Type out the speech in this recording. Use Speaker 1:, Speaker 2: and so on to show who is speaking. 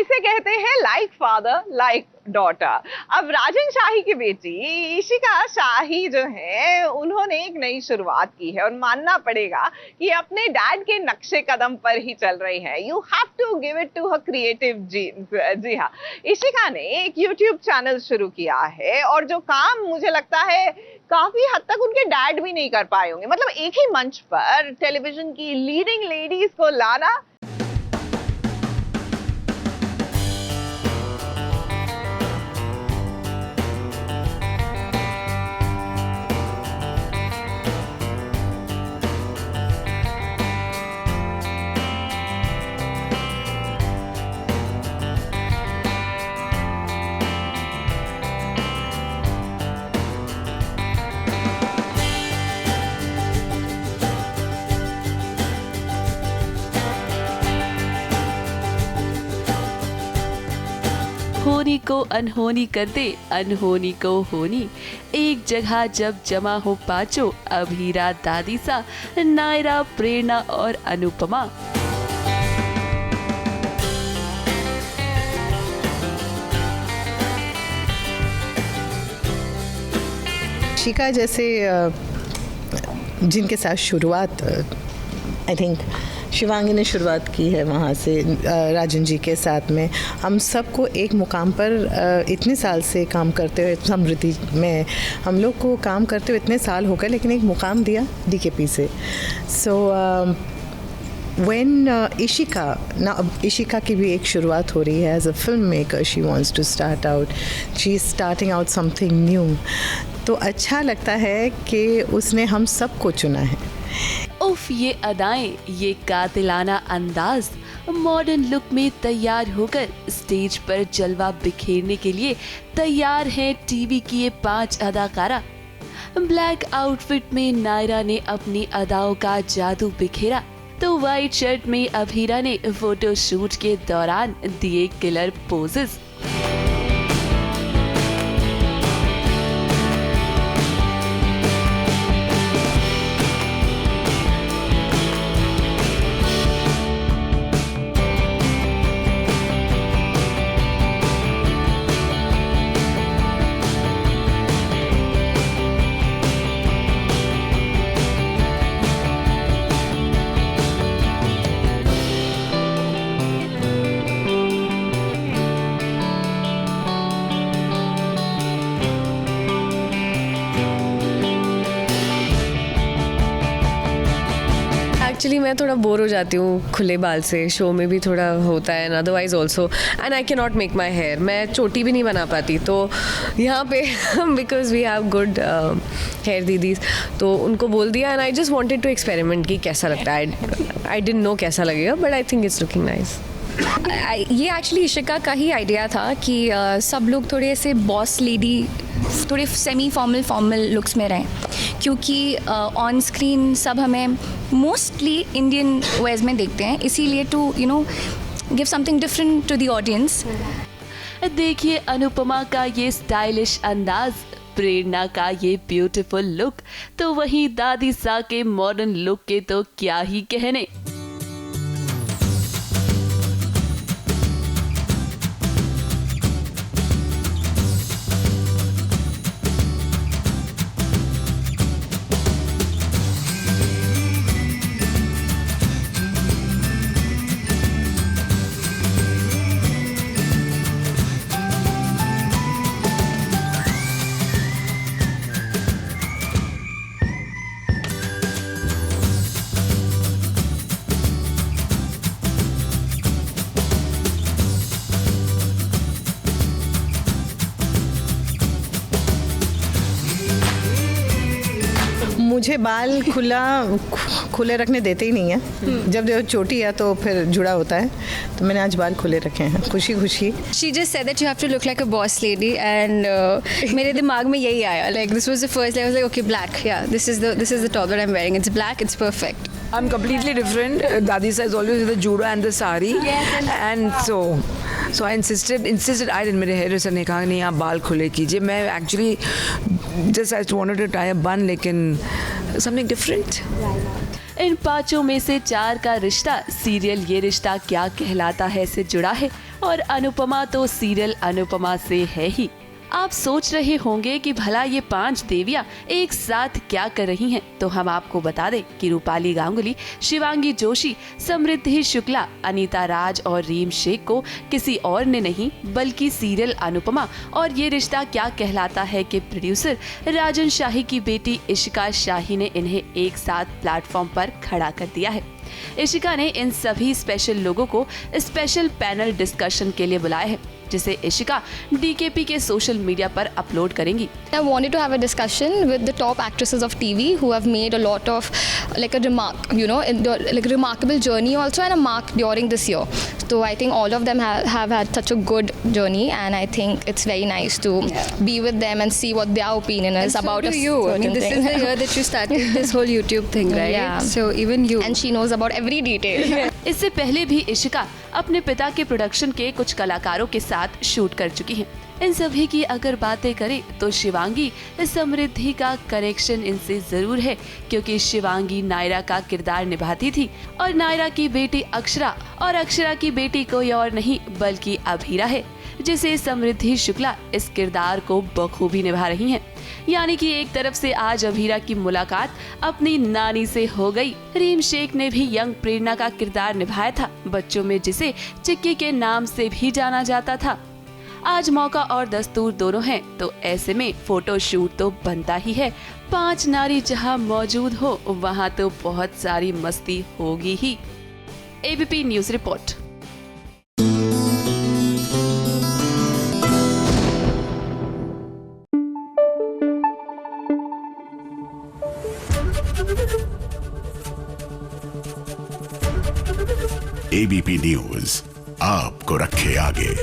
Speaker 1: इसे कहते हैं लाइक फादर लाइक डॉटर। अब राजन शाही की बेटी इशिका शाही जो है उन्होंने एक नई शुरुआत की है और मानना पड़ेगा कि अपने डैड के नक्शे कदम पर ही चल रही है। You have to give it to her creative genes. जी हाँ, इशिका ने एक यूट्यूब चैनल शुरू किया है और जो काम मुझे लगता है काफी हद तक उनके डैड भी नहीं कर पाए होंगे, मतलब एक ही मंच पर टेलीविजन की लीडिंग लेडीज को लाना।
Speaker 2: होनी को अनहोनी कर दे, अनहोनी को होनी। एक जगह जब जमा हो पांचों, अभीरा, दादी सा, नायरा, प्रेरणा और अनुपमा।
Speaker 3: इशिका जैसे जिनके साथ शुरुआत आई थिंक शिवांगी ने शुरुआत की है वहाँ से, राजन जी के साथ में हम सबको एक मुकाम पर इतने साल से काम करते हुए, समृद्धि में हम लोग को काम करते हुए इतने साल हो गए, लेकिन एक मुकाम दिया डीकेपी से। सो when इशिका की भी एक शुरुआत हो रही है as a film maker. She wants to start out, she is starting out something new. तो अच्छा लगता है कि उसने हम सबको चुना है।
Speaker 2: उफ, ये अदाएं, ये कातिलाना अंदाज, मॉडर्न लुक में तैयार होकर स्टेज पर जलवा बिखेरने के लिए तैयार हैं टीवी की ये 5 अदाकारा। ब्लैक आउटफिट में नायरा ने अपनी अदाओं का जादू बिखेरा, तो व्हाइट शर्ट में अभीरा ने फोटो शूट के दौरान दिए किलर पोजेस।
Speaker 4: एक्चुअली मैं थोड़ा बोर हो जाती हूँ खुले बाल से, शो में भी थोड़ा होता है, otherwise also, and I can not make my hair. मैं चोटी भी नहीं बना पाती, तो यहाँ पे because we have good hair दीदीज, तो उनको बोल दिया and I just wanted to experiment कि कैसा लगता है। आई डिडंट नो कैसा लगेगा, but I think it's looking nice.
Speaker 5: ये एक्चुअली इशिका का ही आइडिया था कि सब लोग थोड़े ऐसे बॉस लेडी, थोड़े सेमी फॉर्मल लुक्स में रहें, क्योंकि ऑन स्क्रीन सब हमें मोस्टली इंडियन वेयर्स में देखते हैं, इसीलिए to give something different to the audience.
Speaker 2: देखिए अनुपमा का ये स्टाइलिश अंदाज, प्रेरणा का ये ब्यूटीफुल लुक, तो वहीं दादी सा के मॉडर्न लुक के तो क्या ही कहने।
Speaker 3: मुझे बाल खुले रखने देते ही नहीं है। जब चोटी है तो फिर जुड़ा होता है, तो मैंने आज बाल खुले रखे हैं खुशी खुशी।
Speaker 5: She just said that you have to look like a boss lady, and मेरे दिमाग में यही आया, like this was the first, I was like okay, black, yeah, this is the top that I'm wearing, it's black, it's perfect.
Speaker 6: I'm completely different. Dadi Sa is always with the judo and the sari, and so I insisted. I didn't. मेरे hairdresser ने कहा नहीं आप बाल खुले कीजिए. मैं actually just I wanted to tie a bun, लेकिन something different.
Speaker 2: इन 5 में से 4 का रिश्ता सीरियल ये रिश्ता क्या कहलाता है से जुड़ा है और अनुपमा तो सीरियल अनुपमा से है ही। आप सोच रहे होंगे कि भला ये 5 देवियां एक साथ क्या कर रही हैं, तो हम आपको बता दें कि रूपाली गांगुली, शिवांगी जोशी, समृद्धि शुक्ला, अनीता राज और रीम शेख को किसी और ने नहीं बल्कि सीरियल अनुपमा और ये रिश्ता क्या कहलाता है के प्रोड्यूसर राजन शाही की बेटी इशिका शाही ने इन्हें एक साथ प्लेटफॉर्म पर खड़ा कर दिया है। इशिका ने इन सभी स्पेशल लोगों को स्पेशल पैनल डिस्कशन के लिए बुलाया है, जिसे इशिका DKP के सोशल मीडिया पर अपलोड करेंगी।
Speaker 5: I wanted to have a discussion with the top actresses of TV who have made a lot of like a remark, you know, like a remarkable journey also and a mark during this year. So I think all of them have had such a good journey, and I think it's very nice to be with them and see what their opinion is about a
Speaker 7: you. I mean,
Speaker 5: certain
Speaker 7: this
Speaker 5: thing.
Speaker 7: is the year that you started this whole YouTube thing, right?
Speaker 5: Yeah.
Speaker 7: So even you.
Speaker 5: And she knows about every detail.
Speaker 2: इससे पहले भी इशिका अपने पिता के production के कुछ कलाकारों के साथ शूट कर चुकी हैं। इन सभी की अगर बातें करें तो शिवांगी समृद्धि का कनेक्शन इनसे जरूर है, क्योंकि शिवांगी नायरा का किरदार निभाती थी और नायरा की बेटी अक्षरा और अक्षरा की बेटी कोई और नहीं बल्कि अभीरा है, जिसे समृद्धि शुक्ला इस किरदार को बखूबी निभा रही हैं। यानी कि एक तरफ से आज अभीरा की मुलाकात अपनी नानी से हो गई। रीम शेख ने भी यंग प्रेरणा का किरदार निभाया था, बच्चों में जिसे चिक्की के नाम से भी जाना जाता था। आज मौका और दस्तूर दोनों हैं, तो ऐसे में फोटो शूट तो बनता ही है। 5 नारी जहां मौजूद हो वहां तो बहुत सारी मस्ती होगी ही। ABP news report.
Speaker 8: ABP news आपको रखे आगे।